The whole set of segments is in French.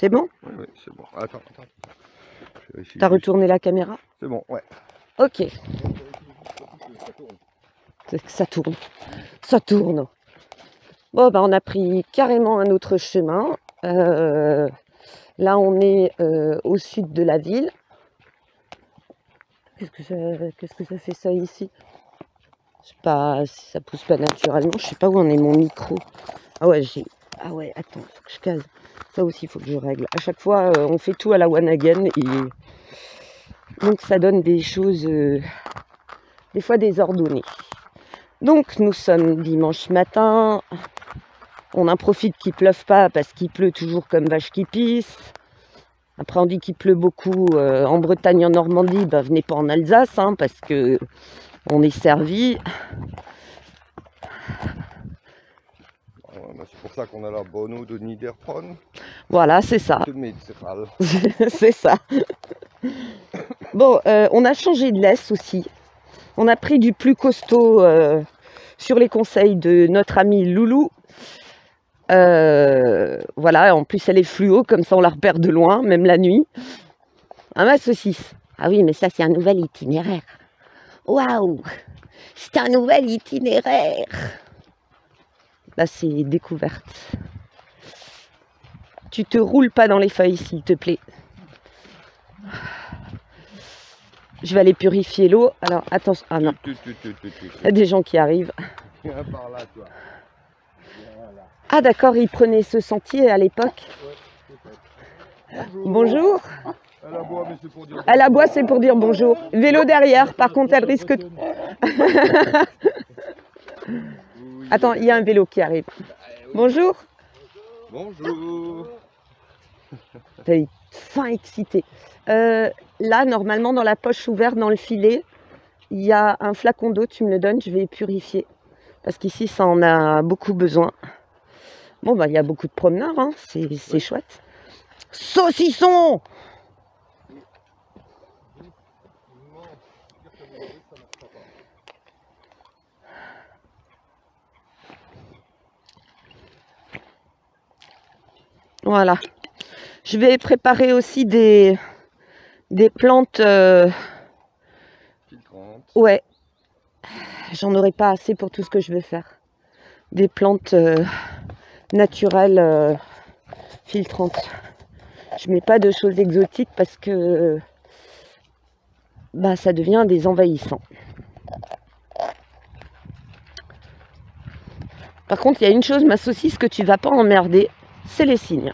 C'est bon? Oui, oui, c'est bon. Attends. T'as retourné la caméra? C'est bon, ouais. Ok. Ça tourne. Ça tourne. Bon, bah, on a pris carrément un autre chemin. Là, on est au sud de la ville. Qu'est-ce que ça fait ça ici? Je sais pas si ça pousse pas naturellement. Je sais pas où en est mon micro. Ah ouais, ah ouais, attends, faut que je case. Ça aussi, il faut que je règle. À chaque fois, on fait tout à la one again. Et donc, ça donne des choses, des fois désordonnées. Donc, nous sommes dimanche matin. On en profite qu'il pleuve pas parce qu'il pleut toujours comme vache qui pisse. Après, on dit qu'il pleut beaucoup en Bretagne, en Normandie. Ben, venez pas en Alsace, hein, parce que on est servi. C'est pour ça qu'on a la bonne eau de Niederbronn. Voilà, c'est ça. Médical. C'est ça. Bon, on a changé de laisse aussi. On a pris du plus costaud sur les conseils de notre amie Loulou. Voilà, en plus elle est fluo, comme ça on la repère de loin, même la nuit. Ah, ma saucisse. Ah oui, mais ça c'est un nouvel itinéraire. Waouh, c'est un nouvel itinéraire. Là c'est découverte. Tu te roules pas dans les feuilles s'il te plaît. Je vais aller purifier l'eau. Alors attention, ah non, il y a des gens qui arrivent. Viens par là, toi. Ah d'accord, ils prenaient ce sentier à l'époque. Ouais, Bonjour. Elle aboie, mais c'est pour dire... Elle aboie, c'est pour dire bonjour. Vélo derrière, par contre, elle risque... Attends, il y a un vélo qui arrive. Bonjour. Bonjour. T'es fin excité. Là, normalement, dans la poche ouverte, dans le filet, il y a un flacon d'eau, tu me le donnes, je vais purifier. Parce qu'ici, ça en a beaucoup besoin. Bon, bah, il y a beaucoup de promeneurs, hein. C'est chouette. Saucisson! Voilà. Je vais préparer aussi des plantes. Filtrantes. Ouais. J'en aurai pas assez pour tout ce que je veux faire. Des plantes naturelles filtrantes. Je mets pas de choses exotiques parce que bah, ça devient des envahissants. Par contre, il y a une chose, ma saucisse, que tu vas pas emmerder, c'est les cygnes.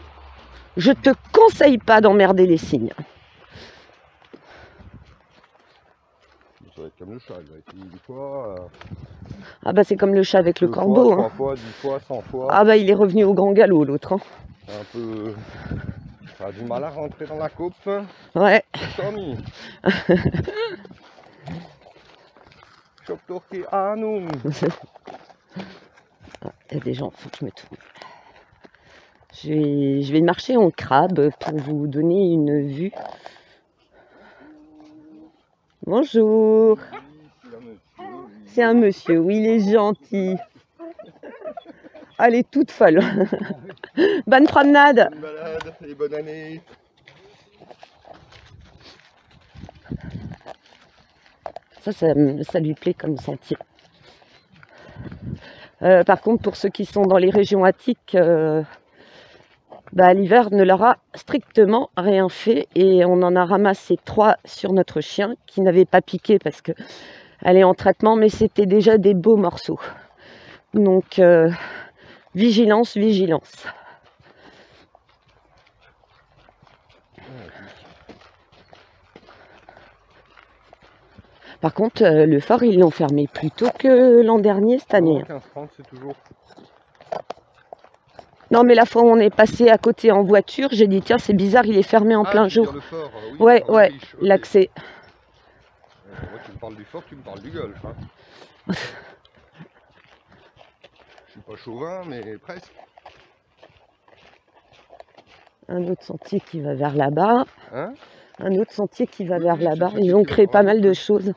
Je te conseille pas d'emmerder les cygnes. Ça va être comme le chat, il va être une fois... Ah bah c'est comme le chat avec le corbeau. 3 hein. fois, 10 fois, 100 fois. Ah bah il est revenu au grand galop l'autre. Hein. Un peu... Ça a du mal à rentrer dans la coupe. Ouais. Tommy. Choptorki Anum. Il y a des gens, il faut que je me tourne. Je vais marcher en crabe pour vous donner une vue. Bonjour. C'est un monsieur, oui, il est gentil. Elle est toute folle. Bonne promenade. Bonne balade et bonne année. Ça lui plaît comme sentier. Par contre, pour ceux qui sont dans les régions attiques, bah, l'hiver ne leur a strictement rien fait. Et on en a ramassé 3 sur notre chien qui n'avait pas piqué parce qu'elle est en traitement, mais c'était déjà des beaux morceaux. Donc, vigilance, vigilance. Par contre, le phare, ils l'ont fermé plus tôt que l'an dernier, cette année. 15-30, c'est toujours... Non, mais la fois où on est passé à côté en voiture, j'ai dit, tiens, c'est bizarre, il est fermé en plein jour. Le fort, oui, Ouais, ah, ouais, oui, l'accès. Moi, tu me parles du fort, tu me parles du golf. Hein. Je suis pas chauvin, mais presque. Un autre sentier qui va vers là-bas. Hein? Un autre sentier qui va Oui, vers oui, là-bas. c'est Ils ont qui créé va pas vraiment mal de plus. choses.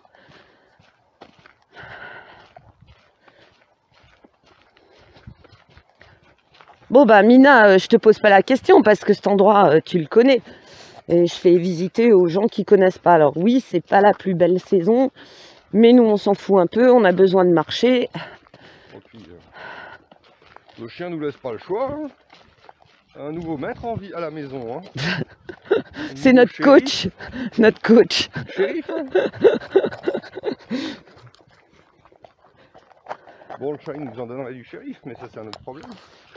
Bon, Bon, bah, Mina, je te pose pas la question parce que cet endroit, tu le connais. Et je fais visiter aux gens qui connaissent pas. Alors oui, c'est pas la plus belle saison, mais nous, on s'en fout un peu. On a besoin de marcher. Et puis, le chien nous laisse pas le choix. Hein. Un nouveau maître en vie à la maison. Hein. C'est notre coach. Notre coach. Shérif, hein. Bon, le chat, il nous en donnerait du shérif, mais ça, c'est un autre problème.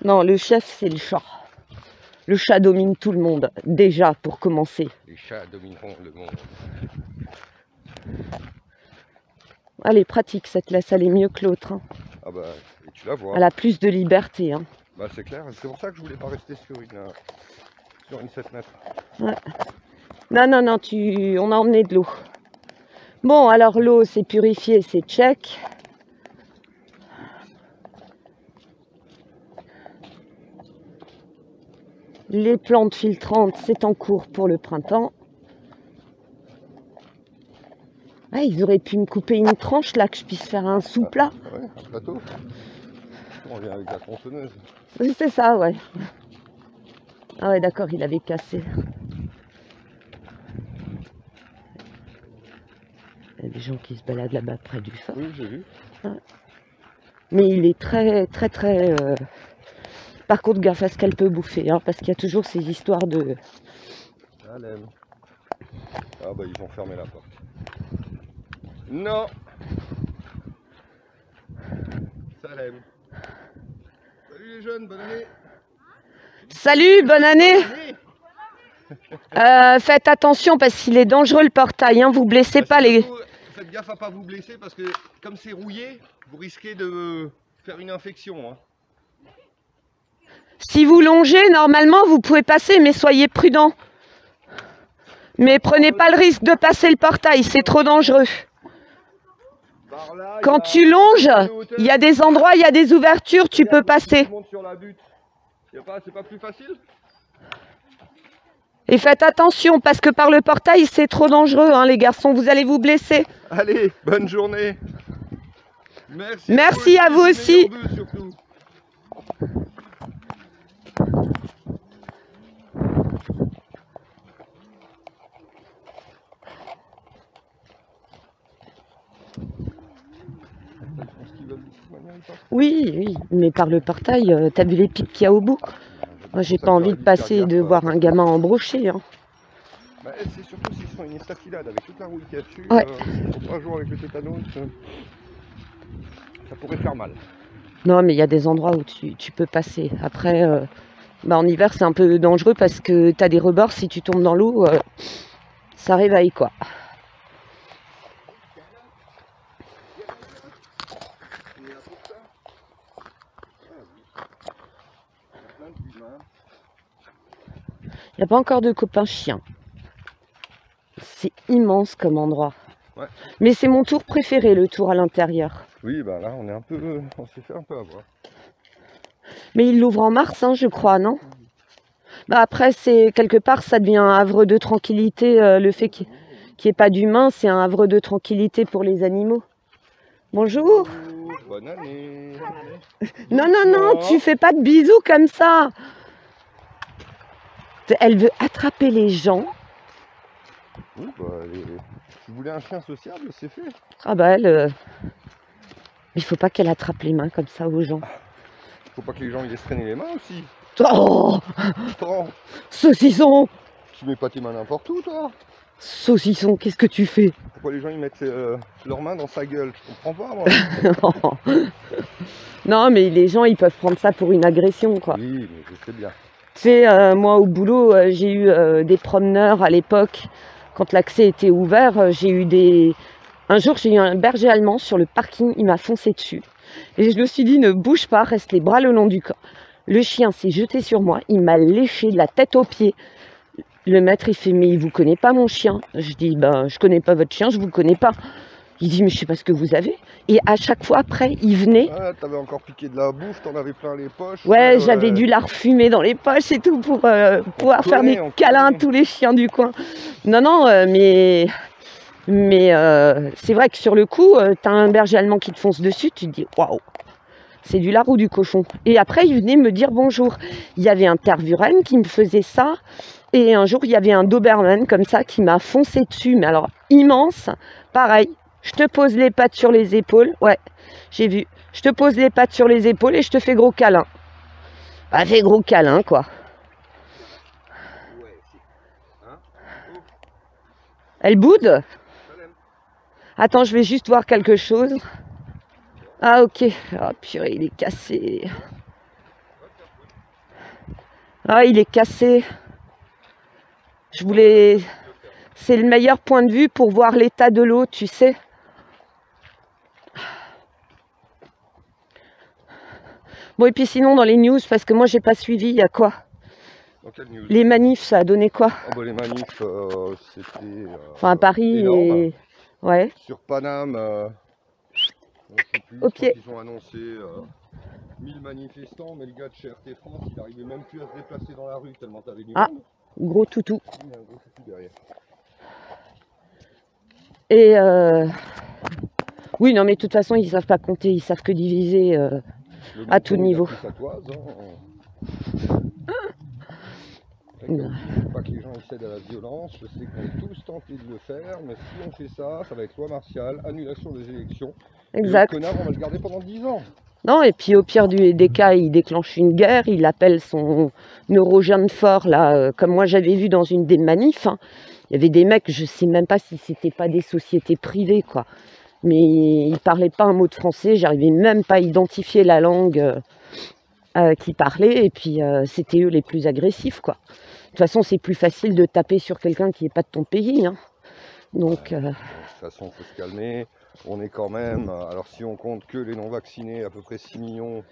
Non, le chef, c'est le chat. Le chat domine tout le monde, déjà, pour commencer. Les chats domineront le monde. Elle est pratique, ça te laisse aller mieux que l'autre. Hein. Ah bah, et tu la vois. Elle a plus de liberté. Hein. Bah, c'est clair, c'est pour ça que je voulais pas rester sur une 7 mètres. Ouais. Non, non, non, on a emmené de l'eau. Bon, alors l'eau, c'est purifié, c'est check. Les plantes filtrantes, c'est en cours pour le printemps. Ah, ils auraient pu me couper une tranche là, que je puisse faire un sous-plat. Ah, ouais, un plateau. On vient avec la tronçonneuse. C'est ça, ouais. Ah ouais, d'accord, il avait cassé. Il y a des gens qui se baladent là-bas près du feu. Oui, j'ai vu. Ouais. Mais il est très, très, très... Par contre, gaffe à ce qu'elle peut bouffer, hein, parce qu'il y a toujours ces histoires de... Salem. Ah bah, ils vont fermer la porte. Non. Salem. Salut les jeunes, bonne année. Salut, bonne année. Faites attention parce qu'il est dangereux le portail, hein, vous blessez pas les... Faites gaffe à pas vous blesser parce que comme c'est rouillé, vous risquez de faire une infection. Hein. Si vous longez, normalement vous pouvez passer, mais soyez prudent. Mais prenez pas le risque de passer le portail, c'est trop dangereux. Là, quand tu longes, il y a des endroits, il y a des ouvertures, tu peux passer. C'est pas plus facile? Et faites attention, parce que par le portail, c'est trop dangereux, hein, les garçons, vous allez vous blesser. Allez, bonne journée. Merci. Merci à vous aussi. Oui, oui, mais par le portail, t'as vu les pics qu'il y a au bout? Moi, j'ai pas envie de passer et de voir un gamin embroché. Hein. Bah, c'est surtout s'ils font une estafilade avec toute la rouille qu'il y a dessus. Ouais. Faut pas jouer avec le tétanos. Ça pourrait faire mal. Non, mais il y a des endroits où tu peux passer. Après, bah, en hiver, c'est un peu dangereux parce que t'as des rebords. Si tu tombes dans l'eau, ça réveille, quoi. Il n'y a pas encore de copains chiens. C'est immense comme endroit. Ouais. Mais c'est mon tour préféré, le tour à l'intérieur. Oui, bah là, on s'est fait un peu avoir. Mais il l'ouvre en mars, hein, je crois, non? Bah après, c'est quelque part, ça devient un havre de tranquillité. Le fait qu'il n'y ait pas d'humains, c'est un havre de tranquillité pour les animaux. Bonjour. Bonne année. Non, non, non, tu fais pas de bisous comme ça. Elle veut attraper les gens. Oui, bah, si vous voulez un chien sociable, c'est fait. Ah bah elle... Il faut pas qu'elle attrape les mains comme ça aux gens. Faut pas que les gens ils laissent traîner les mains aussi. Oh, Oh, saucisson. tu mets pas tes mains n'importe où, toi. Saucisson, qu'est-ce que tu fais? Pourquoi les gens ils mettent leurs mains dans sa gueule? Je comprends pas, moi. Non, mais les gens, ils peuvent prendre ça pour une agression, quoi. Oui, mais je sais bien. Tu sais, moi, au boulot, j'ai eu des promeneurs à l'époque. Quand l'accès était ouvert, j'ai eu des... Un jour, j'ai eu un berger allemand sur le parking, il m'a foncé dessus. Et je me suis dit, ne bouge pas, reste les bras le long du corps. Le chien s'est jeté sur moi, il m'a léché de la tête aux pieds. Le maître, il fait, mais il vous connaît pas mon chien? Je dis, ben, je connais pas votre chien, je vous connais pas. Il dit, mais je sais pas ce que vous avez. Et à chaque fois, après, il venait. Ah, t'avais encore piqué de la bouffe, t'en avais plein les poches. Ouais, j'avais dû la refumer dans les poches et tout pour pouvoir faire des câlins à tous les chiens du coin. Non, non, mais c'est vrai que sur le coup, t'as un berger allemand qui te fonce dessus, tu te dis, waouh. C'est du lard ou du cochon. Et après, il venait me dire bonjour. Il y avait un Tervuren qui me faisait ça. Et un jour, il y avait un Doberman comme ça qui m'a foncé dessus. Mais alors, immense. Pareil, je te pose les pattes sur les épaules. Ouais, j'ai vu. Je te pose les pattes sur les épaules et je te fais gros câlin. Bah, fais gros câlin, quoi. Elle boude? Attends, je vais juste voir quelque chose. Ah, ok. Ah, purée, il est cassé. Ah, il est cassé. Je voulais... C'est le meilleur point de vue pour voir l'état de l'eau, tu sais. Bon, et puis sinon, dans les news, parce que moi, j'ai pas suivi, il y a quoi? Dans quelle news? Les manifs, ça a donné quoi? Oh, bah, les manifs, c'était... Enfin, à Paris énorme. et... Ouais. Sur Paname, on sait plus, Ok. ils ont annoncé 1000 manifestants, mais le gars de chez RT France, il n'arrivait même plus à se déplacer dans la rue tellement t'avais du Ah. monde. Gros toutou. Il y a un gros toutou derrière. Et oui, non, mais de toute façon, ils savent pas compter, ils savent que diviser à tout niveau. Sa toise, hein. Comme je veux pas que les gens ils cèdent à la violence, je sais qu'on est tous tentés de le faire, mais si on fait ça, ça va être loi martiale, annulation des élections. Exact. Et le connard, on va le garder pendant 10 ans. Non, et puis au pire des cas, il déclenche une guerre, il appelle son neurogène fort, là, comme moi j'avais vu dans une des manifs. Hein. Il y avait des mecs, je sais même pas si c'était pas des sociétés privées, quoi. Mais ils parlaient pas un mot de français, j'arrivais même pas à identifier la langue qu'ils parlaient, et puis c'était eux les plus agressifs, quoi. De toute façon, c'est plus facile de taper sur quelqu'un qui n'est pas de ton pays. Hein. Donc, de toute façon, il faut se calmer. On est quand même, alors si on compte que les non-vaccinés, à peu près 6 millions.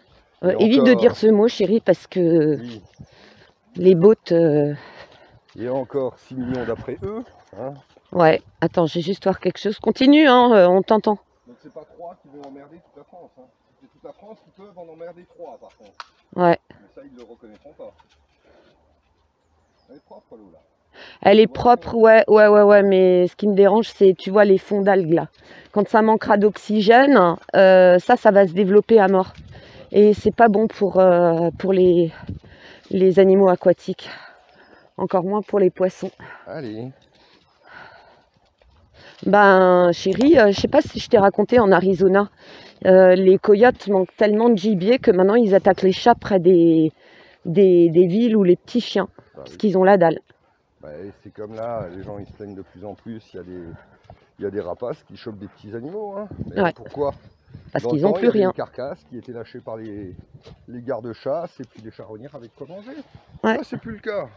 évite de dire ce mot, chérie, parce que oui. Les bots... Et encore 6 millions d'après eux. Hein. Ouais, attends, j'ai juste voir quelque chose. Continue, hein, on t'entend. Donc c'est pas 3 qui vont emmerder toute la France. Hein. C'est toute la France qui peuvent en emmerder 3 par contre. Ouais. Mais ça, ils ne le reconnaîtront pas. Elle est propre l'eau là. Elle est propre, ouais, mais ce qui me dérange, c'est, tu vois, les fonds d'algues là. Quand ça manquera d'oxygène, ça va se développer à mort. Et c'est pas bon pour les animaux aquatiques. Encore moins pour les poissons. Allez. Ben, chérie, je sais pas si je t'ai raconté en Arizona, les coyotes manquent tellement de gibier que maintenant ils attaquent les chats près des villes ou les petits chiens, parce qu'ils ont la dalle. Bah, c'est comme là, les gens ils se plaignent de plus en plus, il y a des rapaces qui chopent des petits animaux. Hein. Mais Ouais. pourquoi? Parce qu'ils n'ont plus rien. Il y avait des carcasses qui étaient lâchées par les gardes-chasse et puis les charognards avec quoi manger. Ouais. Là, c'est plus le cas.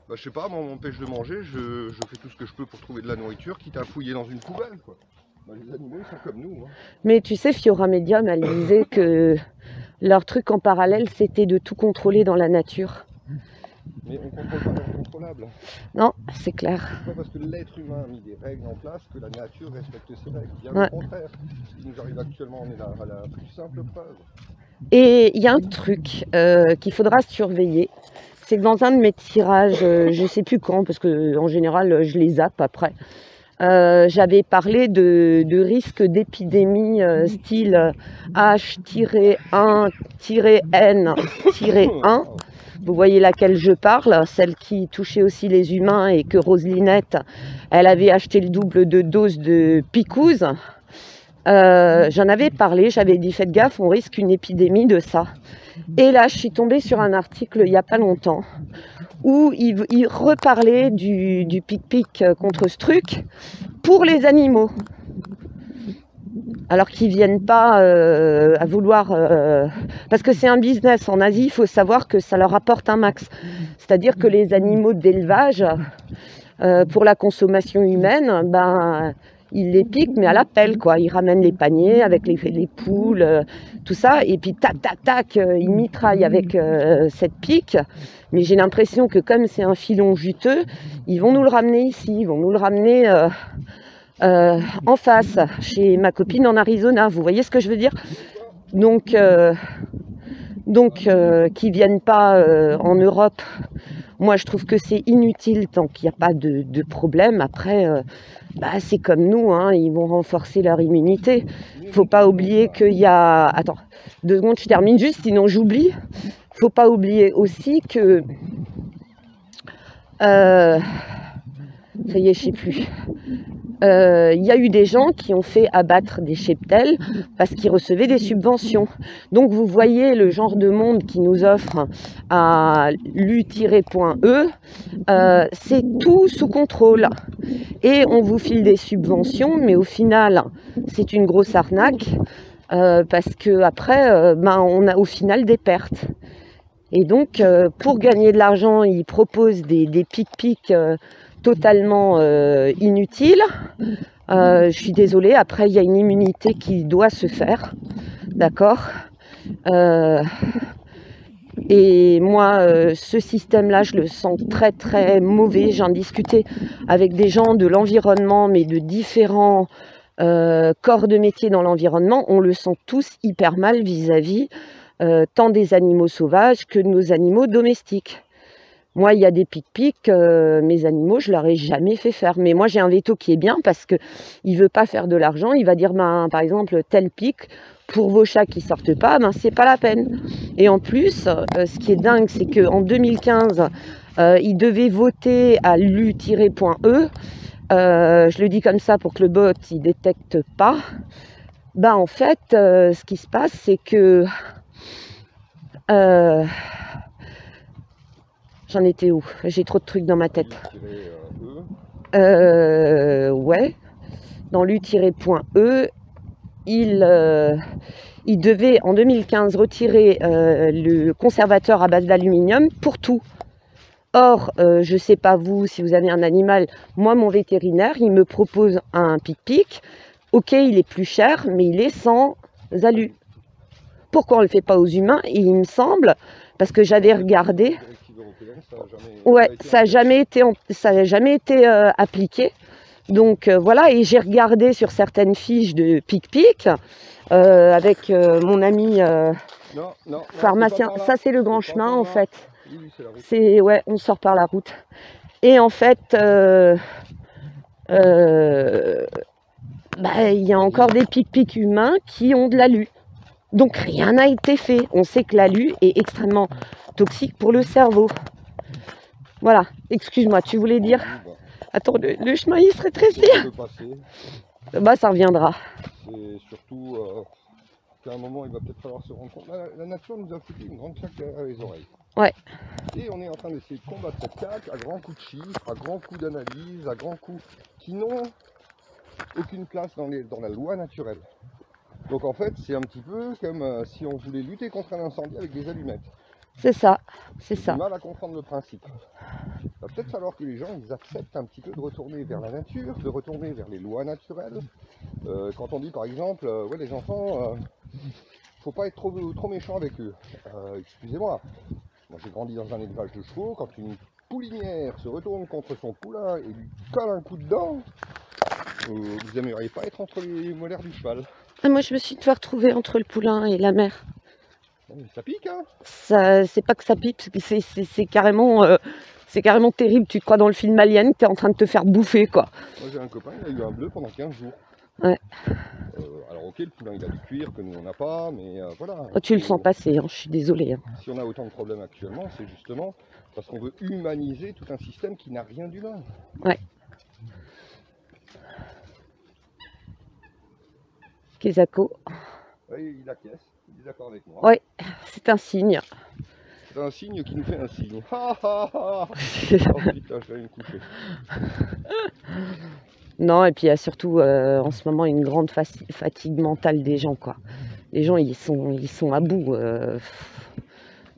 Bah, je sais pas, moi on m'empêche de manger, je fais tout ce que je peux pour trouver de la nourriture, quitte à fouiller dans une poubelle. Quoi. Bah, les animaux ils sont comme nous. Hein. Mais tu sais, Fiora Medium, elle disait que leur truc en parallèle, c'était de tout contrôler dans la nature. Mais on ne contrôle pas l'incontrôlable. Non, c'est clair. C'est pas parce que l'être humain a mis des règles en place que la nature respecte ses règles. Bien Ouais. au contraire. Ce qui nous arrive actuellement, on est à la plus simple preuve. Et il y a un truc qu'il faudra surveiller, c'est que dans un de mes tirages, je ne sais plus quand, parce que en général, je les zappe après, j'avais parlé de risque d'épidémie style H-1-N-1. Vous voyez laquelle je parle, celle qui touchait aussi les humains et que Roselinette, elle avait acheté le double de doses de picouse. J'en avais parlé, j'avais dit faites gaffe, on risque une épidémie de ça. Et là, je suis tombée sur un article il n'y a pas longtemps où il reparlait du pic-pic contre ce truc pour les animaux. Alors qu'ils ne viennent pas à vouloir... parce que c'est un business. En Asie, il faut savoir que ça leur apporte un max. C'est-à-dire que les animaux d'élevage, pour la consommation humaine, ben, ils les piquent, mais à la pelle, quoi. Ils ramènent les paniers avec les poules, tout ça. Et puis, tac, tac, tac, ils mitraillent avec cette pique. Mais j'ai l'impression que comme c'est un filon juteux, ils vont nous le ramener ici. Ils vont nous le ramener... en face, chez ma copine en Arizona, vous voyez ce que je veux dire? Donc Donc, qui ne viennent pas en Europe, moi je trouve que c'est inutile tant qu'il n'y a pas de problème. Après, bah, c'est comme nous, hein, ils vont renforcer leur immunité. Il ne faut pas oublier qu'il y a... Attends, 2 secondes, je termine juste, sinon j'oublie. Il ne faut pas oublier aussi que... ça y est, je ne sais plus. Il y a eu des gens qui ont fait abattre des cheptels parce qu'ils recevaient des subventions. Donc vous voyez le genre de monde qui nous offre à lu-.e, c'est tout sous contrôle. Et on vous file des subventions, mais au final, c'est une grosse arnaque parce que après, ben, on a au final des pertes. Et donc, pour gagner de l'argent, ils proposent des pic-pics totalement inutiles. Je suis désolée, après, il y a une immunité qui doit se faire, d'accord, et moi, ce système-là, je le sens très très mauvais. J'en discutais avec des gens de l'environnement, mais de différents corps de métier dans l'environnement. On le sent tous hyper mal vis-à-vis tant des animaux sauvages que de nos animaux domestiques. Moi, il y a des pic-pics, mes animaux, je leur ai jamais fait faire. Mais moi, j'ai un veto qui est bien parce qu'il ne veut pas faire de l'argent. Il va dire, ben, par exemple, tel pic, pour vos chats qui ne sortent pas, ben, c'est pas la peine. Et en plus, ce qui est dingue, c'est qu'en 2015, ils devaient voter à lu-.e. Je le dis comme ça pour que le bot ne détecte pas. Ben, en fait, ce qui se passe, c'est que... j'en étais où? J'ai trop de trucs dans ma tête. Ouais, dans lu-.e, il devait en 2015 retirer le conservateur à base d'aluminium pour tout. Or, je ne sais pas vous, si vous avez un animal, moi mon vétérinaire, il me propose un pic-pic. Ok, il est plus cher, mais il est sans alu. Pourquoi on ne le fait pas aux humains? Et il me semble, parce que j'avais regardé, ouais, ça n'a jamais été appliqué. Donc voilà, et j'ai regardé sur certaines fiches de pic-pic avec mon ami pharmacien. Ça, c'est le grand chemin en fait. C'est ouais, on sort par la route. Et en fait, bah, y a encore des pic-pics humains qui ont de l'alu. Donc rien n'a été fait. On sait que l'alu est extrêmement toxique pour le cerveau. Voilà, excuse-moi, tu voulais dire... Attends, le chemin il serait très dur. Bah ça reviendra. C'est surtout qu'à un moment il va peut-être falloir se rendre compte. La nature nous a foutu une grande claque derrière les oreilles. Ouais. Et on est en train d'essayer de combattre cette claque à grands coups de chiffres, à grands coups d'analyse, à grands coups qui n'ont aucune place dans la loi naturelle. Donc en fait c'est un petit peu comme si on voulait lutter contre un incendie avec des allumettes. C'est ça, c'est ça. J'ai du mal à comprendre le principe. Il va peut-être falloir que les gens ils acceptent un petit peu de retourner vers la nature, de retourner vers les lois naturelles. Quand on dit par exemple, ouais les enfants, faut pas être trop méchant avec eux. Excusez-moi, moi j'ai grandi dans un élevage de chevaux, quand une poulinière se retourne contre son poulain et lui colle un coup dedans, vous aimeriez pas être entre les molaires du cheval. Ah, moi je me suis retrouvée entre le poulain et la mère. Ça pique, hein? C'est pas que ça pique, c'est carrément terrible. Tu te crois dans le film Alien, tu es en train de te faire bouffer, quoi. Moi j'ai un copain, il a eu un bleu pendant 15 jours. Ouais. Alors ok, le poulain il a du cuir que nous on n'a pas, mais voilà. Oh, tu le sens passer, hein, je suis désolée. Hein. Si on a autant de problèmes actuellement, c'est justement parce qu'on veut humaniser tout un système qui n'a rien d'humain. Ouais. Kezako. Oui, il acquiesce, il est d'accord avec moi. Oui, c'est un signe. C'est un signe qui nous fait un signe. Oh putain, je vais me coucher. Non, et puis il y a surtout en ce moment une grande fatigue mentale des gens, quoi. Les gens, ils sont à bout.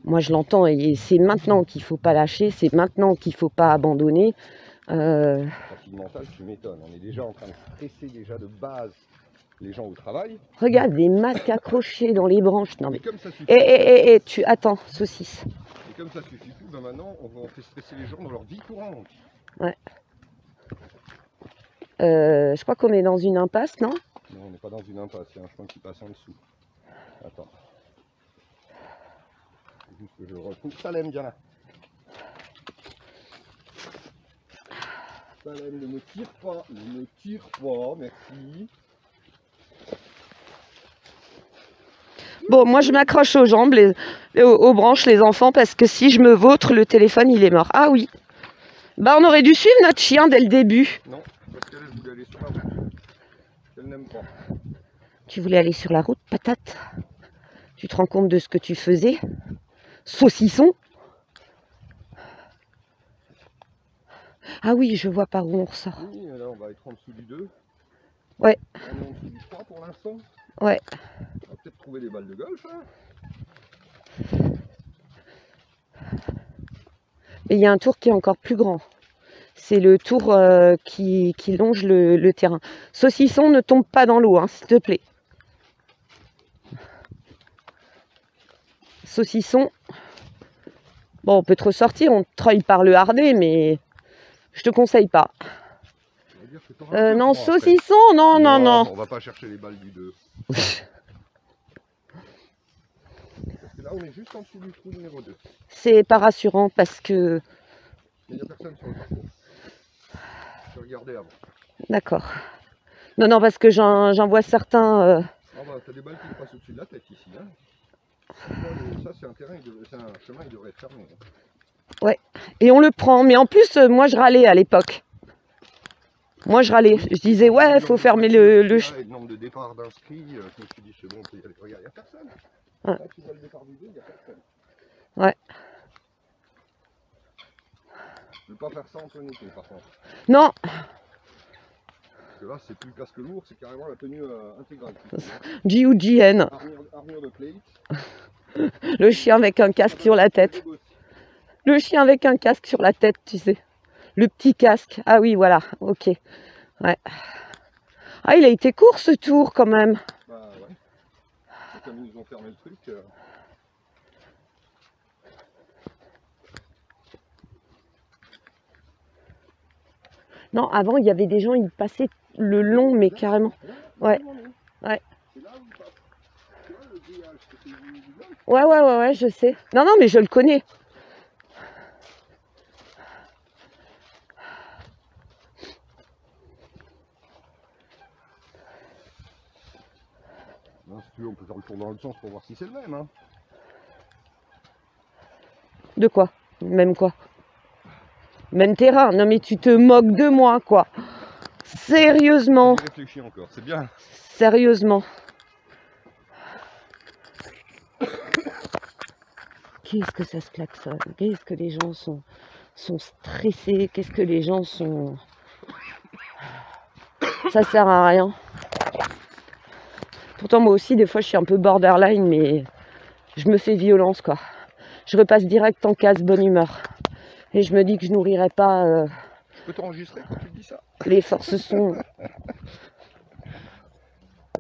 Moi, je l'entends, et c'est maintenant qu'il ne faut pas lâcher, c'est maintenant qu'il ne faut pas abandonner. Fatigue mentale, tu m'étonnes. On est déjà en train de stresser déjà de base les gens au travail. Regarde, des masques accrochés dans les branches. Non mais. Comme ça suffit. Et tu attends, saucisse. Et comme ça suffit plus, ben maintenant on fait stresser les gens dans leur vie courante. Ouais. Je crois qu'on est dans une impasse, non? Non, on n'est pas dans une impasse, il y a un chemin qui passe en dessous. Attends. Juste que je retrouve Salem, viens là. Salem, ne me tire pas, ne me tire pas, merci. Bon, moi je m'accroche aux jambes, aux branches, les enfants, parce que si je me vautre, le téléphone il est mort. Ah oui. Bah on aurait dû suivre notre chien dès le début. Non, parce qu'elle voulait aller sur la route. Elle n'aime pas. Tu voulais aller sur la route, patate? Tu te rends compte de ce que tu faisais? Saucisson? Ah oui, je vois par où on ressort. Oui, là on va être en dessous du 2. Ouais. On est en dessous du 3 pour l'instant. Ouais. On va peut-être trouver des balles de golf. Hein. Et il y a un tour qui est encore plus grand. C'est le tour qui longe le terrain. Saucisson, ne tombe pas dans l'eau, hein, s'il te plaît. Saucisson. Bon, on peut te ressortir, on te treuille par le hardet, mais je te conseille pas. Non, saucisson, non, non, non. On va pas chercher les balles du 2. Parce que là, on est juste en dessous du trou numéro 2. C'est pas rassurant parce que... Il n'y a personne sur le parcours. Je regardais avant. D'accord. Non, non, parce que j'en vois certains... Ah bah, t'as des balles qui passent au-dessus de la tête ici. Hein. Ça, c'est un terrain, c'est un chemin, il devrait être fermé. Ouais, et on le prend. Mais en plus, moi, je râlais à l'époque. Moi, je râlais. Je disais, ouais, il faut fermer le... Le nombre de départs d'inscrits, je me suis dit, c'est bon, on peut y aller. Regarde, il n'y a personne. Ouais. Là, tu vois le départ du 2, il n'y a personne. Ouais. Je ne veux pas faire ça en plein été, par contre. Non. Parce que là, c'est plus le casque lourd, c'est carrément la tenue intégrale. GUGN. Armure de plate. Le chien avec un casque sur la tête. Le chien avec un casque sur la tête, tu sais. Le petit casque. Ah oui, voilà. Ok. Ouais. Ah, il a été court ce tour quand même. Bah ouais. Et comme ils nous ont fermé le truc. Non, avant, il y avait des gens, ils passaient le long, mais carrément. Ouais. Ouais. Ouais, ouais, ouais, ouais, je sais. Non, non, mais je le connais. Non, si tu veux, on peut faire le tour dans l'autre sens pour voir si c'est le même. Hein. De quoi? Même quoi? Même terrain. Non, mais tu te moques de moi, quoi. Sérieusement. J'ai réfléchi encore, c'est bien. Sérieusement. Qu'est-ce que ça se klaxonne? Qu'est-ce que les gens sont stressés? Qu'est-ce que les gens sont... Ça sert à rien. Pourtant, moi aussi, des fois, je suis un peu borderline, mais je me fais violence, quoi. Je repasse direct en case bonne humeur. Et je me dis que je nourrirai pas... Je peux t'enregistrer quand tu dis ça? Les forces sont...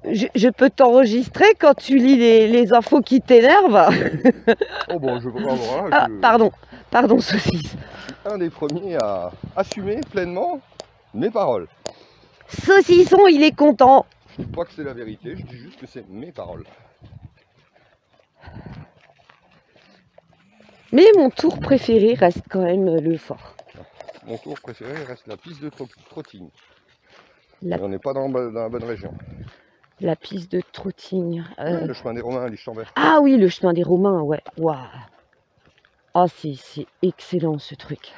Je peux t'enregistrer quand tu lis les infos qui t'énervent. Oh bon, je vois, voilà. Ah, pardon, saucisse. Je suis un des premiers à assumer pleinement mes paroles. Saucisson, il est content. Je dis pas que c'est la vérité, je dis juste que c'est mes paroles. Mais mon tour préféré reste quand même le fort. Mon tour préféré reste la piste de trotting. La... On n'est pas dans la bonne région. La piste de trotting. Le chemin des Romains à Lichtenberg. Ah oui, le chemin des Romains, ouais. Waouh. Ah, c'est excellent ce truc.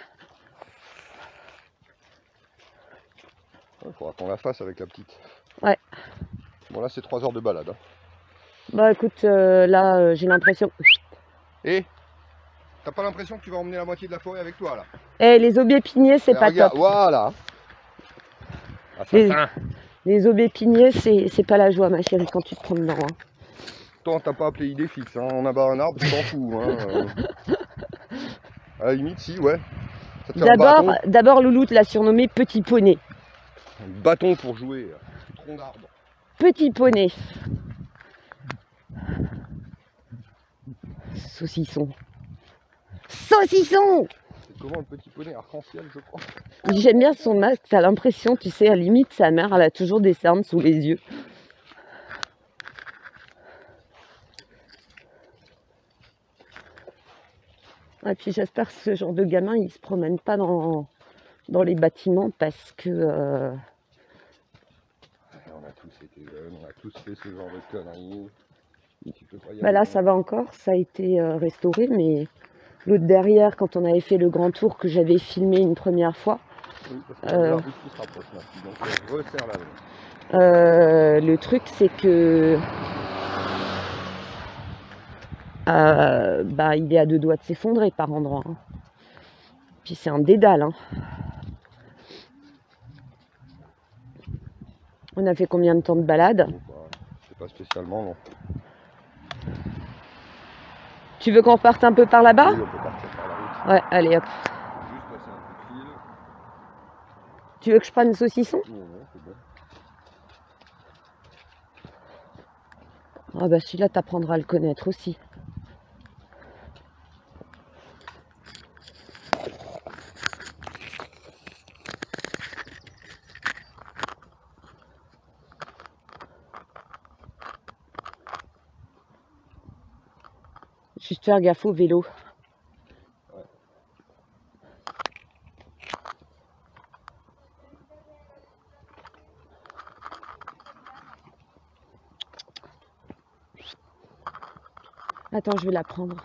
Il faudra qu'on la fasse avec la petite. Ouais. Bon là c'est 3 heures de balade. Hein. Bah écoute, là j'ai l'impression... Et t'as pas l'impression que tu vas emmener la moitié de la forêt avec toi là? Eh, les aubépiniers, c'est pas regarde, top. Voilà. Les aubépiniers, c'est pas la joie, ma chérie, quand tu te prends dedans. Hein. Toi, t'as pas appelé idée fixe, hein. On abat un arbre, tu t'en fous. Hein. À la limite, si, ouais. D'abord, Louloute l'a surnommé Petit Poney. Un bâton pour jouer, tronc d'arbre. Petit Poney. Saucisson. Saucisson! C'est comment le petit poney arc-en-ciel, je crois. J'aime bien son masque, t'as l'impression, tu sais, à la limite, sa mère, elle a toujours des cernes sous les yeux. Et puis j'espère que ce genre de gamin, il se promène pas dans les bâtiments parce que... On a tous été jeunes, on a tous fait ce genre de conneries. Tu peux pas y Bah aller là, sans- ça va encore, ça a été restauré, mais l'autre derrière, quand on avait fait le grand tour que j'avais filmé une première fois, Oui, parce qu'il y a des arbres qui se rapprochent là. Donc on resserre la main. le truc c'est que bah, il est à 2 doigts de s'effondrer par endroits. Hein. Puis c'est un dédale. Hein. On a fait combien de temps de balade? Donc, bah, c'est pas spécialement non. Tu veux qu'on reparte un peu par là-bas? Oui, on peut partir par la route. Ouais, allez hop. Juste passer un coup de fil. Tu veux que je prenne le saucisson? Non, non, c'est bon. Ah bah celui-là, t'apprendras à le connaître aussi. Juste faire gaffe au vélo. Ouais. Attends, je vais la prendre.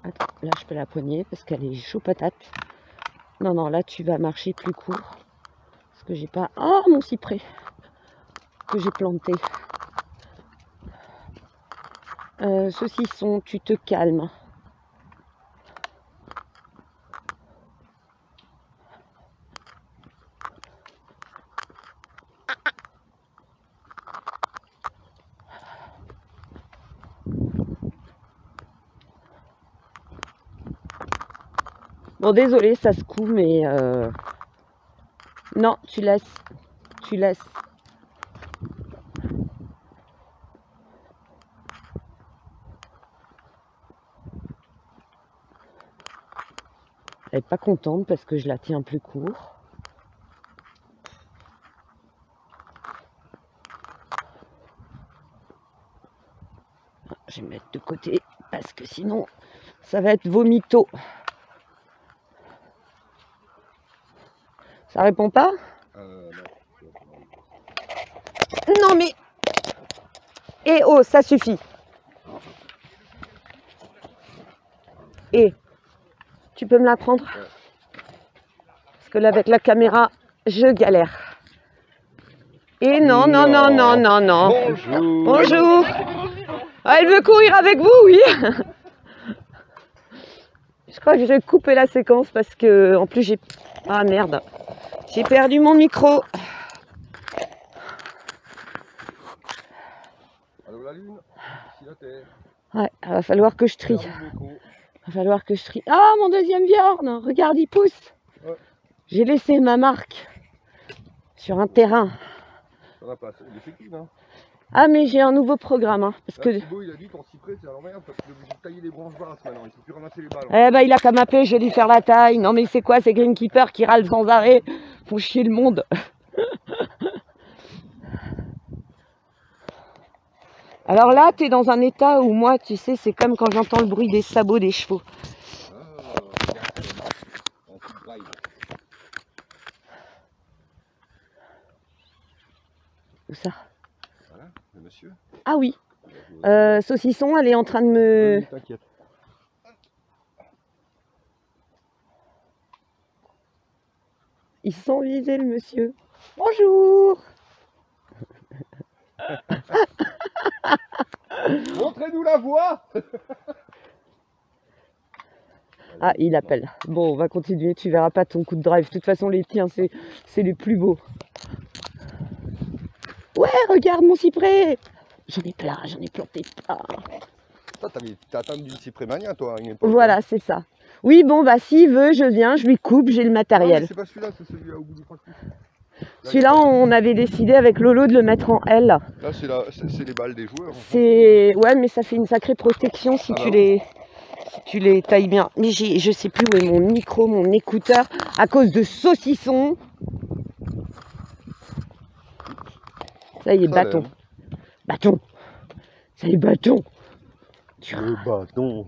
Attends, là je peux la poigner parce qu'elle est chaud patate. Non, non, là tu vas marcher plus court. Parce que j'ai pas... Oh, mon cyprès que j'ai planté. Saucisson, tu te calmes. Bon, désolé, ça se coud, mais... Non, tu laisses. Tu laisses. Elle n'est pas contente parce que je la tiens plus court. Je vais mettre de côté parce que sinon, ça va être vomito. Ça répond pas? Non. Non mais... Eh oh, ça suffit. Et tu peux me la prendre? Parce que là, avec la caméra, je galère. Et non, non, non, non, non, non. Bonjour. Bonjour. Ah, elle veut courir avec vous, oui. Je crois que je vais couper la séquence parce que, en plus, j'ai... Ah merde. J'ai perdu mon micro. Allô la lune, ici la terre. Ouais, il va falloir que je trie. Perdu le micro. Il va falloir que je trie. Ah, mon deuxième Bjorn, regarde, il pousse. Ouais. J'ai laissé ma marque sur un terrain. Ça va pas, c'est effectif, hein. Ah, mais j'ai un nouveau programme. Hein, parce que... Thibaut, il a dit ton cyprès, c'est à l'envers parce qu'il est obligé de tailler les branches basses maintenant. Il ne peut plus ramasser les balles. Eh ben, il a qu'à m'appeler, je vais lui faire la taille. Non, mais c'est quoi ces greenkeepers qui râlent sans arrêt? Font chier le monde. Alors là, tu es dans un état où moi, tu sais, c'est comme quand j'entends le bruit des sabots des chevaux. En petit braille. Où ça? Voilà, le monsieur. Ah oui. Saucisson, elle est en train de me... Oui, t'inquiète. Ils sont visés, le monsieur. Bonjour. Montrez-nous la voie. Ah, il appelle. Bon, on va continuer. Tu verras pas ton coup de drive. De toute façon, les tiens, c'est les plus beaux. Ouais, regarde mon cyprès. J'en ai plein, j'en ai planté plein. Toi, t'as atteint d'une cyprémania, toi, à une époque. Voilà, c'est ça. Oui, bon, bah, s'il veut, je viens, je lui coupe, j'ai le Non, mais matériel. c'est pas celui-là, c'est celui-là au bout du tractus. Celui-là, on avait décidé avec Lolo de le mettre en L. Là, c'est les balles des joueurs. C'est... Ouais, mais ça fait une sacrée protection si Ah bah tu oui. les... Si tu les tailles bien. Mais je sais plus où est mon micro, mon écouteur, à cause de saucisson. Ça y est, Ça bâton. l'aime. Bâton. Ça y est, bâton. Le bâton.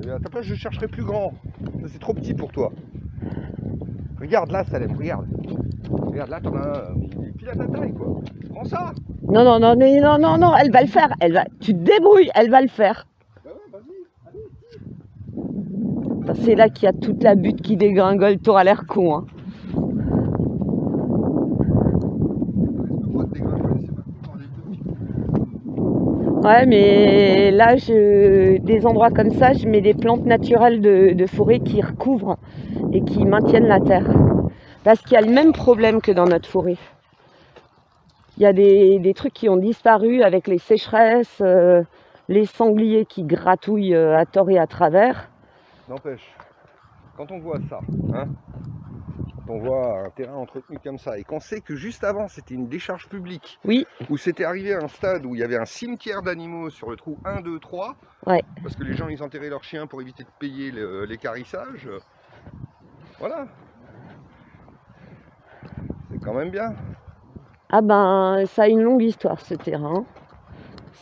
À ta place, je chercherais plus grand. Ça, c'est trop petit pour toi. Regarde là, Salem, regarde. Regarde là, t'en as un. Il pile à ta taille, quoi. Prends ça. Non, non, non, non, non, non, elle va le faire. Tu te débrouilles, elle va le faire. Bah ouais, vas-y, allez. C'est là qu'il y a toute la butte qui dégringole. T'auras l'air con, hein. Ouais, mais là, des endroits comme ça, je mets des plantes naturelles de forêt qui recouvrent et qui maintiennent la terre. Parce qu'il y a le même problème que dans notre forêt. Il y a des trucs qui ont disparu avec les sécheresses, les sangliers qui gratouillent à tort et à travers. N'empêche, quand on voit ça, hein, quand on voit un terrain entretenu comme ça, et qu'on sait que juste avant c'était une décharge publique, oui, où c'était arrivé à un stade où il y avait un cimetière d'animaux sur le trou 1, 2, 3, ouais. Parce que les gens ils enterraient leurs chiens pour éviter de payer l'équarrissage, voilà, c'est quand même bien. Ah ben, ça a une longue histoire ce terrain.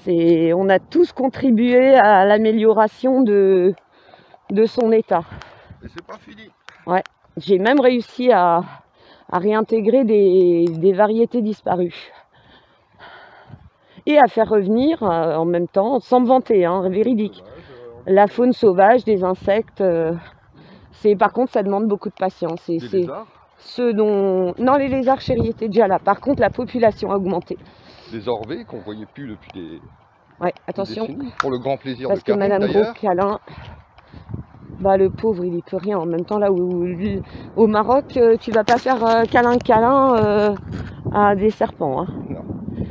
On a tous contribué à l'amélioration de son état. Et c'est pas fini. Ouais, j'ai même réussi à réintégrer des variétés disparues. Et à faire revenir en même temps, sans me vanter, hein, véridique, la faune sauvage, des insectes. Par contre, ça demande beaucoup de patience. Des lézards ? Non, les lézards chéris étaient déjà là. Par contre, la population a augmenté. Des orvées qu'on voyait plus depuis des... Ouais, attention. Pour le grand plaisir parce de Caron, Madame Gros Câlin, bah le pauvre, il y peut rien. En même temps, là où au Maroc, tu vas pas faire câlin à des serpents. Hein. Non.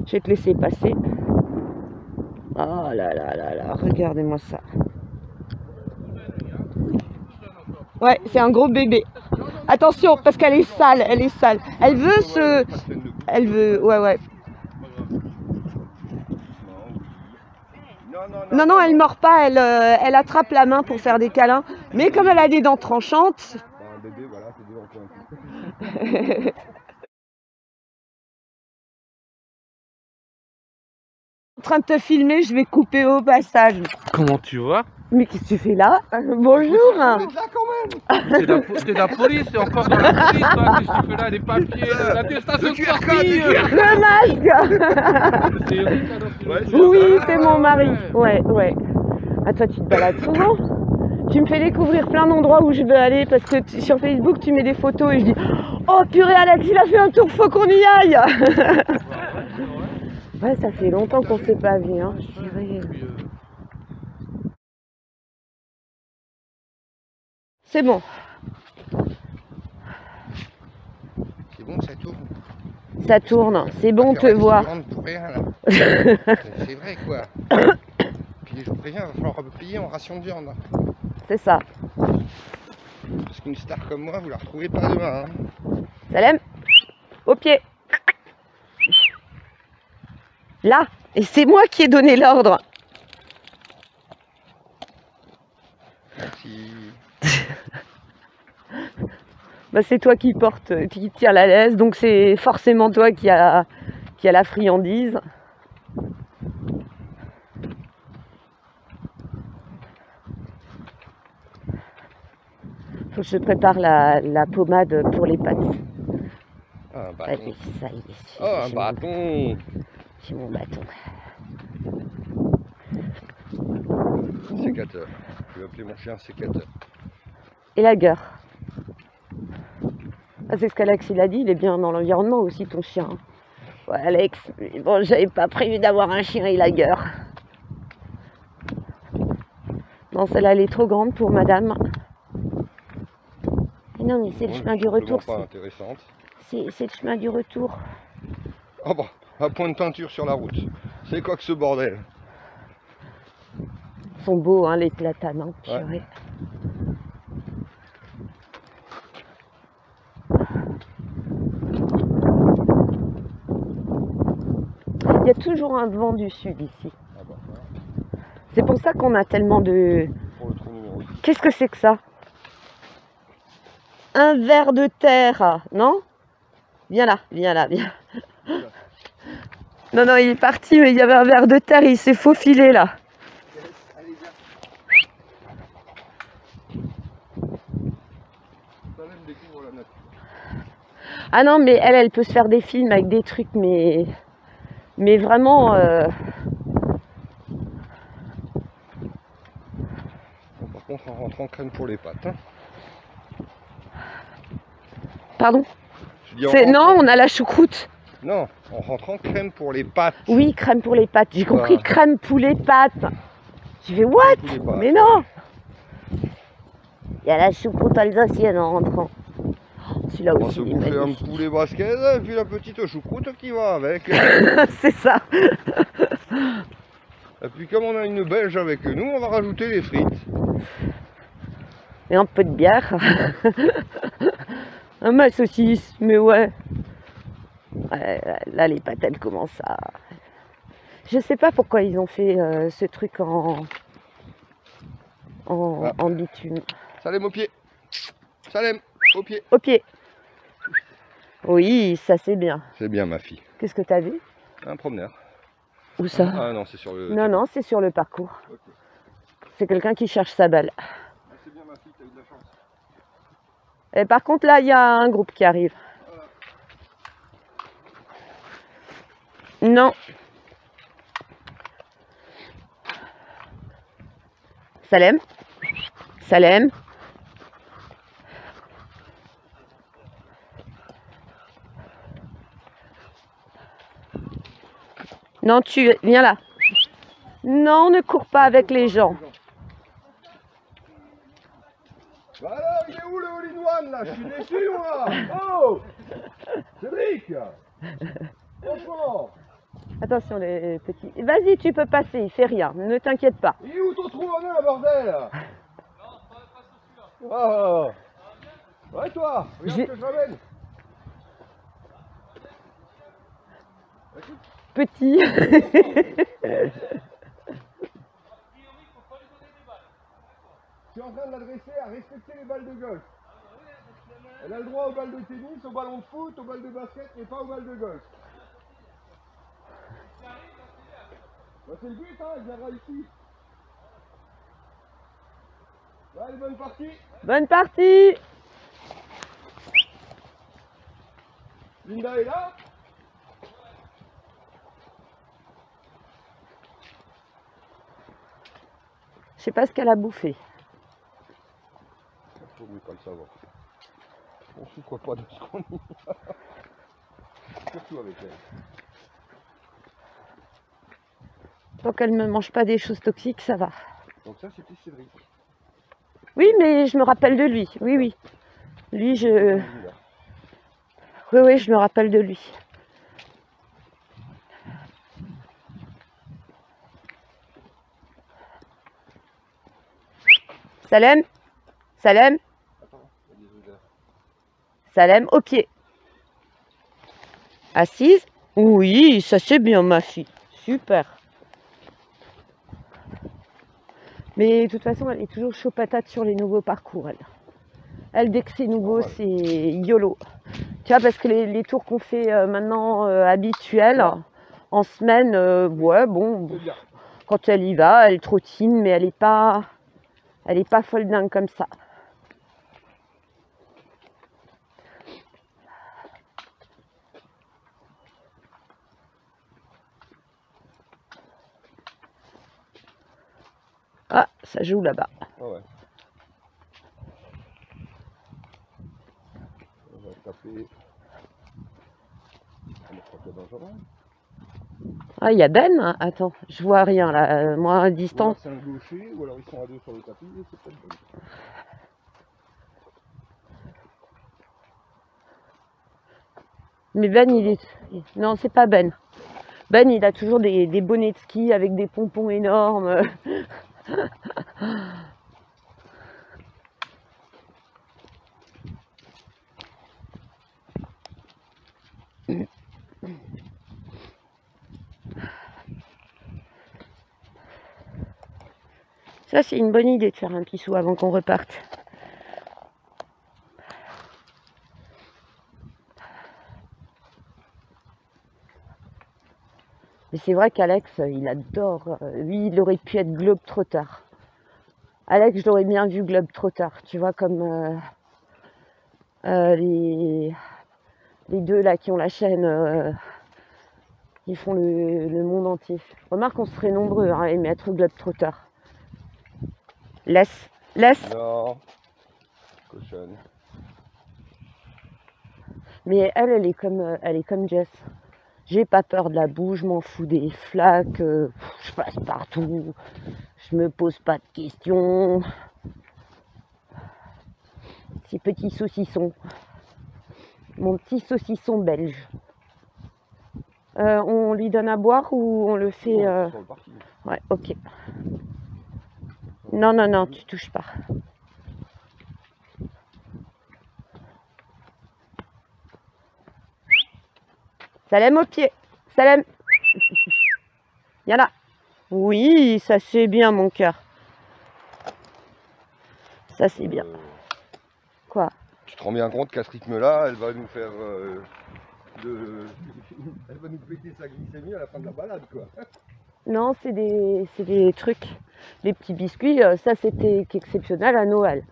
Je vais te laisser passer. Oh là là là là, regardez-moi ça. Ouais, c'est un gros bébé. Attention, parce qu'elle est sale, elle est sale. Elle veut se... Elle veut... Ouais, ouais. Non, non, elle mord pas, elle attrape la main pour faire des câlins. Mais comme elle a des dents tranchantes... Un bébé, voilà, c'est des dents pointues. En train de te filmer, je vais couper au passage. Comment tu vas? Mais qu'est-ce que tu fais là? Bonjour. Là quand même. T'es de la police, t'es encore dans la police, toi. Qu'est-ce que tu fais là? Les papiers, l'attestation de sortie. Le masque. C'est Eric, alors, Oui, c'est mon mari. Ouais, ouais. Ah, toi, tu te balades souvent? Tu me fais découvrir plein d'endroits où je veux aller parce que sur Facebook, tu mets des photos et je dis oh purée, Alex, il a fait un tour, faut qu'on y aille. Ouais, ça fait longtemps qu'on s'est pas vu, hein. C'est bon. C'est bon, ça tourne. Ça tourne, c'est bon, te voir. Pour rien, là. C'est vrai, quoi. Puis je vous préviens, il va falloir payer en ration de viande. C'est ça. Parce qu'une star comme moi, vous la retrouvez pas demain. Hein. Salem, au pied. Là, et c'est moi qui ai donné l'ordre. Merci. Bah, c'est toi qui porte, qui tire la laisse, donc c'est forcément toi qui a la friandise. Faut que je prépare la pommade pour les pattes. Un bâton. Ça y est. Oh, un bâton. J'ai mon bâton. Sécateur. Je vais appeler mon chien sécateur. Et la gueule. Ah, c'est ce qu'Alex il a dit, il est bien dans l'environnement aussi ton chien. Ouais Alex, bon j'avais pas prévu d'avoir un chien et la gueule. Non, celle-là elle est trop grande pour madame. Et non mais c'est le chemin du retour. Pas intéressante. C'est le chemin du retour. Oh bah, un point de peinture sur la route. C'est quoi que ce bordel? Ils sont beaux hein les platanes, hein, ouais. Il y a toujours un vent du sud ici. Ah bah, c'est pour ça qu'on a tellement de... Qu'est-ce que c'est que ça? Un ver de terre, non? Viens là, viens. Non, non, il est parti, mais il y avait un ver de terre, il s'est faufilé là. Salem découvre la nature. Ah non, mais elle peut se faire des films avec des trucs, mais vraiment... Bon, par contre, en rentrant, crème pour les pattes. Hein. Pardon? Je dis en Non, rentrant... on a la choucroute. Non, en rentrant, crème pour les pattes. Oui, crème pour les pâtes. J'ai compris, Voilà. crème poulet pâtes. Je fais what? Crème pour les pâtes. Mais non! Il y a la choucroute alsacienne en rentrant. Celui-là On va aussi, se il est bouffer un magnifique. poulet basquez et puis la petite choucroute qui va avec. C'est ça. Et puis comme on a une belge avec nous, on va rajouter les frites. Et un peu de bière. Ma saucisse, mais ouais. Là, les pâtes, elles commencent à... Je sais pas pourquoi ils ont fait ce truc en bitume. Salem au pied. Salem au pied. Au pied. Oui, ça c'est bien. C'est bien ma fille. Qu'est-ce que t'as vu? Un promeneur. Où ça? Ah non, c'est sur le... Non, non, c'est sur le parcours. Ok. C'est quelqu'un qui cherche sa balle. Ah, c'est bien ma fille, t'as eu de la chance. Et par contre, là, il y a un groupe qui arrive. Non. Salem. Salem. Non, tu viens là. Non, ne cours pas avec les gens. Bah alors, il est où le all-in-one là? Je suis déçu moi. Oh Cédric. Franchement. Attention les petits. Vas-y, tu peux passer, il fait rien. Ne t'inquiète pas. Il est où ton trou en œuf, bordel? Non, pas sur celui-là. Ah. Ouais toi, regarde ce que je ramène. Petit. Je suis en train de l'adresser à respecter les balles de golf. Elle a le droit aux balles de tennis, aux ballons de foot, aux balles de basket, mais pas aux balles de golf. Bah c'est le but, hein, elle viendra ici. Allez, bonne partie. Bonne partie. Linda est là. Je sais pas ce qu'elle a bouffé. Faut mieux pas le savoir. On souffre pas de ce qu'on y a. Surtout avec elle. Tant qu'elle ne mange pas des choses toxiques, ça va. Donc ça c'était Cédric. Oui, mais je me rappelle de lui. Oui, oui. Lui, je... Oui, oui, je me rappelle de lui. Salem. Salem. Salem, au pied. Assise. Oui, ça c'est bien ma fille. Super. Mais de toute façon, elle est toujours chaud patate sur les nouveaux parcours, elle. Elle, dès que c'est nouveau, c'est YOLO. Tu vois, parce que les tours qu'on fait maintenant habituels, en semaine, ouais, bon, quand elle y va, elle trottine, mais elle est pas folle dingue comme ça. Ah, ça joue là-bas. Ah ouais. On va taper. On va frapper dans le jardin. Ah, il y a Ben. Hein. Attends, je vois rien là. Moi, à distance. C'est un gaucher, ou alors ils sont à deux sur le tapis, et c'est peut-être bon. Mais Ben, il est... Non, c'est pas Ben. Ben, il a toujours des bonnets de ski avec des pompons énormes. Ça, c'est une bonne idée de faire un pissou avant qu'on reparte. Mais c'est vrai qu'Alex, il adore. Lui, il aurait pu être globe-trotteur. Alex, je l'aurais bien vu Globetrotter, tu vois, comme les deux là qui ont la chaîne, ils font le monde entier. Remarque, on serait nombreux hein, à aimer être Globetrotter. Laisse. Non, cochonne. Mais elle est comme Jess. J'ai pas peur de la boue, je m'en fous des flaques, je passe partout, je me pose pas de questions. Ces petits saucissons. Mon petit saucisson belge. On lui donne à boire ou on le fait... Sur le parking. Ouais, ok. Non, tu touches pas. Salem au pied. Salem. Yana. Oui, ça c'est bien mon cœur. Ça c'est bien. Quoi? Tu te rends bien compte qu'à ce rythme-là, elle va nous faire... Elle va nous péter sa glycémie à la fin de la balade, quoi. Non, c'est des trucs, des petits biscuits. Ça, c'était exceptionnel à Noël.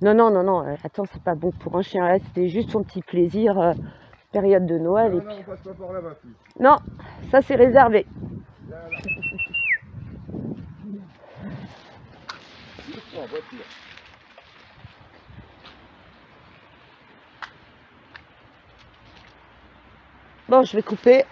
Non. Attends, c'est pas bon pour un chien. Là, c'était juste son petit plaisir, période de Noël. Non, Et puis... on passe pas par là, ma fille. Non, ça c'est réservé. Là. En voiture. Bon, je vais couper.